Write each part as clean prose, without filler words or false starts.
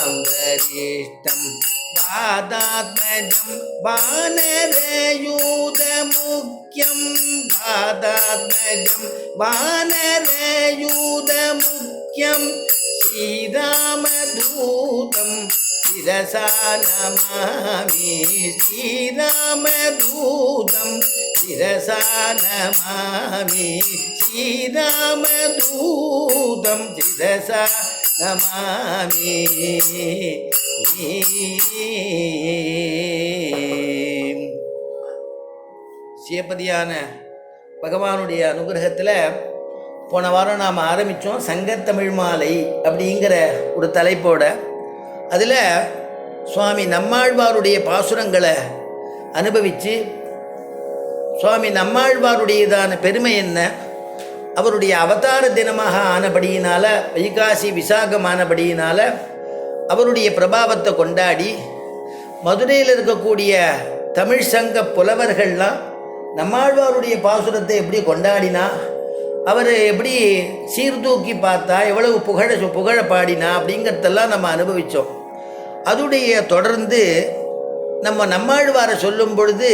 वरिष्ठं वादात्मजं वानरयूथमुख्यं वानरयूथमुख्यं श्रीरामदूतं शिरसा नमामि श्रीरामदूतं शिरसा नमामि श्रीरामदूतं शिरसा नमामि. சிவபதியான பகவானுடைய அனுகிரகத்தில் போன வாரம் நாம் ஆரம்பித்தோம் சங்கத்தமிழ் மாலை அப்படிங்கிற ஒரு தலைப்போட. அதில் சுவாமி நம்மாழ்வாருடைய பாசுரங்களை அனுபவித்து சுவாமி நம்மாழ்வாருடையதான பெருமை என்ன, அவருடைய அவதார தினமாக ஆனபடியினால் வைகாசி விசாகம் ஆனபடியினால் அவருடைய பிரபாவத்தை கொண்டாடி மதுரையில் இருக்கக்கூடிய தமிழ் சங்க புலவர்கள்லாம் நம்மாழ்வாருடைய பாசுரத்தை எப்படி கொண்டாடினா, அவர் எப்படி சீர்தூக்கி பார்த்தா, எவ்வளவு புகழ பாடினா அப்படிங்கிறதெல்லாம் நம்ம அனுபவித்தோம். அதுடைய தொடர்ந்து நம்மாழ்வாரை சொல்லும் பொழுது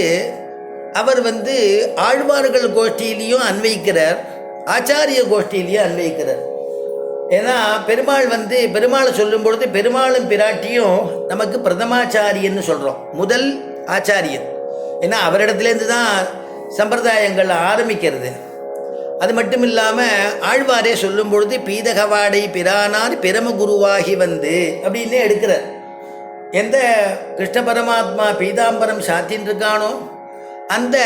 அவர் ஆழ்வார்கள் கோஷ்டியிலையும் அன்வைக்கிறார், ஆச்சாரிய கோஷ்டியிலையும் அன்வைக்கிறார். ஏன்னா பெருமாளை சொல்லும் பொழுது பெருமாளும் பிராட்டியும் நமக்கு பிரதமாச்சாரியன்னு சொல்கிறோம், முதல் ஆச்சாரியன். ஏன்னா அவரிடத்துலேருந்து தான் சம்பிரதாயங்கள் ஆரம்பிக்கிறது. அது மட்டும் இல்லாமல் ஆழ்வாரே சொல்லும் பொழுது பீதகவாடை பிரானார் பிரம குருவாகி அப்படின்னு எடுக்கிறார். எந்த கிருஷ்ண பரமாத்மா பீதாம்பரம் சாத்தின்னு இருக்கானோ அந்த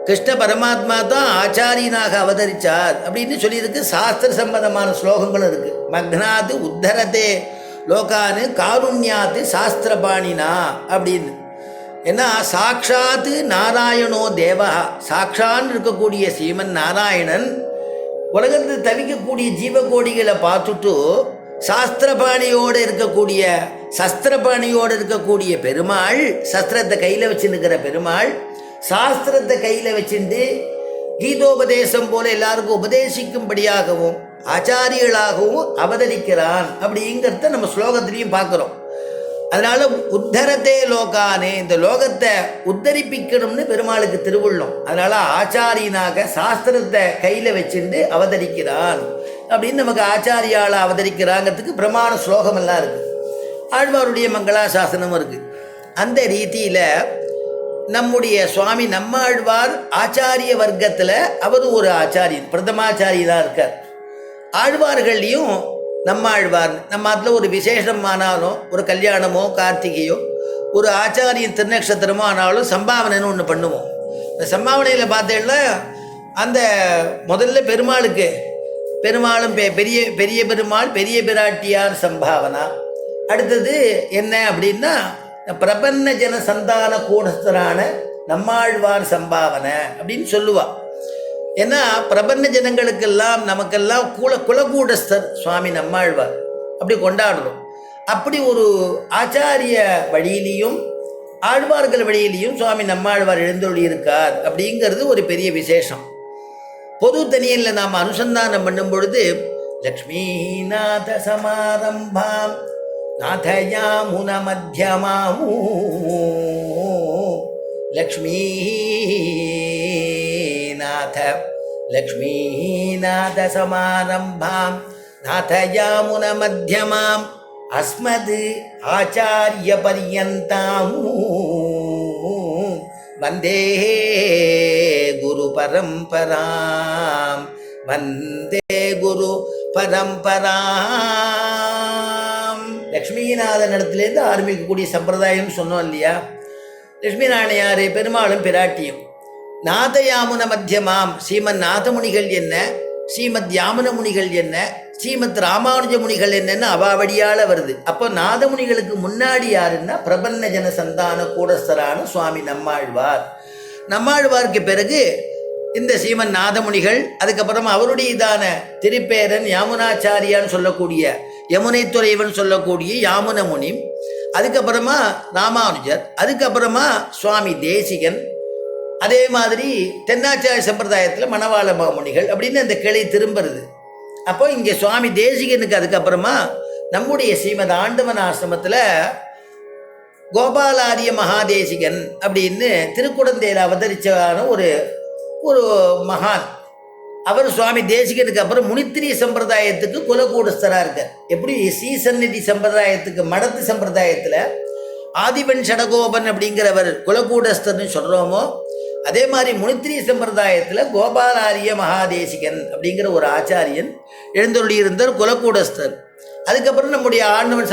கிருஷ்ண பரமாத்மா தான் ஆச்சாரியனாக அவதரித்தார் அப்படின்னு சொல்லியிருக்கு. சாஸ்திர சம்பந்தமான ஸ்லோகங்களும் இருக்குது. மக்னாது உத்தரதே லோகானு காருண்யாத்து சாஸ்திரபாணினா அப்படின்னு. ஏன்னா சாட்சாத்து நாராயணோ தேவா, சாட்சான்னு இருக்கக்கூடிய ஸ்ரீமன் நாராயணன் உலகத்தில் தவிக்கக்கூடிய ஜீவகோடிகளை பார்த்துட்டு சாஸ்திரபாணியோடு இருக்கக்கூடிய சஸ்திரபாணியோடு இருக்கக்கூடிய பெருமாள், சஸ்திரத்தை கையில் வச்சுருக்கிற பெருமாள் சாஸ்திரத்தை கையில் வச்சுட்டு கீதோபதேசம் போல எல்லாருக்கும் உபதேசிக்கும்படியாகவும் ஆச்சாரியர்களாகவும் அவதரிக்கிறான் அப்படிங்கிறத நம்ம ஸ்லோகத்திலையும் பார்க்குறோம். அதனால் உத்தரத்தே லோகானே, இந்த லோகத்தை உத்தரிப்பிக்கணும்னு பெருமாளுக்கு திருவுள்ளம். அதனால் ஆச்சாரியனாக சாஸ்திரத்தை கையில் வச்சுட்டு அவதரிக்கிறான் அப்படின்னு நமக்கு ஆச்சாரியால் அவதரிக்கிறாங்கிறதுக்கு பிரமாண ஸ்லோகமெல்லாம் இருக்குது. ஆழ்வாருடைய மங்களாசாசனமும் இருக்குது. அந்த ரீதியில் நம்முடைய சுவாமி நம்மாழ்வார் ஆச்சாரிய வர்க்கத்தில் அவர் ஒரு ஆச்சாரியன், பிரதமாச்சாரியனாக இருக்கார். ஆழ்வார்கள்லையும் நம்மாழ்வார், நம்ம அதில் ஒரு விசேஷமானாலும் ஒரு கல்யாணமோ கார்த்திகையோ ஒரு ஆச்சாரியன் திருநக்ஷத்திரமோ ஆனாலும் சம்பாவனைன்னு ஒன்று பண்ணுவோம். இந்த சம்பாவனையில் பார்த்தேன்னா அந்த முதல்ல பெருமாளும் பெரிய பெரிய பெருமாள் பெரிய பிராட்டியார் சம்பாவனா. அடுத்தது என்ன அப்படின்னா பிரபன்ன ஜன சந்தான கூடஸ்தரான நம்மாழ்வார் சம்பாவனை அப்படின்னு சொல்லுவாள். ஏன்னா பிரபன்ன ஜனங்களுக்கெல்லாம் நமக்கெல்லாம் குலகூடஸ்தர் சுவாமி நம்மாழ்வார் அப்படி கொண்டாடுறோம். அப்படி ஒரு ஆச்சாரிய வழியிலையும் ஆழ்வார்கள் வழியிலையும் சுவாமி நம்மாழ்வார் எழுந்தொழி இருக்கார் அப்படிங்கிறது ஒரு பெரிய விசேஷம். பொது தனியில் நாம் அனுசந்தானம் பண்ணும் பொழுது லக்ஷ்மீநாத சமாரம்பாம் நாதயாமுன மத்தியமாமூ லக்ஷ்மீநாத சமாரம்பாம் நாதயாமுன மத்தியமாம் அஸ்மத் ஆச்சாரிய பர்யந்தாமூ வந்தே குரு பரம்பராம் வந்தே குரு பரம்பராம். லக்ஷ்மிநாதன் இடத்துலேருந்து ஆரம்பிக்கக்கூடிய சம்பிரதாயம் சொன்னோம் இல்லையா. லக்ஷ்மி நாயனார் பெருமாளும் பிராட்டியும் நாதயாமுன மத்தியமாம், ஸ்ரீமத் நாதமுனிகள் என்ன, ஸ்ரீமத் யாமுன முனிகள் என்ன, ஸ்ரீமத் ராமானுஜ முனிகள் என்னன்னு அவாவடியால் வருது. அப்போ நாதமுனிகளுக்கு முன்னாடி யாருன்னா பிரபன்ன ஜன சந்தான கூடஸ்தரான சுவாமி நம்மாழ்வாருக்கு பிறகு இந்த ஸ்ரீமன் நாதமுனிகள், அதுக்கப்புறமா அவருடைய இதான திருப்பேரன் யாமுனாச்சாரியான்னு சொல்லக்கூடிய யமுனை துறைவன் சொல்லக்கூடிய யாமுன முனி, அதுக்கப்புறமா ராமானுஜர், அதுக்கப்புறமா சுவாமி தேசிகன், அதே மாதிரி தென்னாச்சாரிய சம்பிரதாயத்தில் மணவாள மாமுனிகள் அப்படின்னு அந்த கிளை திரும்புறது. அப்போ இங்கே சுவாமி தேசிகனுக்கு அதுக்கப்புறமா நம்முடைய ஸ்ரீமத் ஆண்டவன் ஆசிரமத்தில் கோபாலாரிய மகாதேசிகன் அப்படின்னு திருக்குடந்தையில் அவதரிச்சான ஒரு ஒரு மகான். அவர் சுவாமி தேசிகனுக்கு அப்புறம் முனித்திரி சம்பிரதாயத்துக்கு குலகூடஸ்தராக இருக்கார். எப்படி ஸ்ரீசந்நிதி சம்பிரதாயத்துக்கு மடத்து சம்பிரதாயத்தில் ஆதிவன் சடகோபன் அப்படிங்கிறவர் குலகூடஸ்தர்னு சொல்கிறோமோ, அதே மாதிரி முனித்திரி சம்பிரதாயத்தில் கோபாலாரிய மகாதேசிகன் அப்படிங்கிற ஒரு ஆச்சாரியன் எழுந்தருளியிருந்தார் குலகூடஸ்தர். அதுக்கப்புறம் நம்முடைய ஆண்டவன்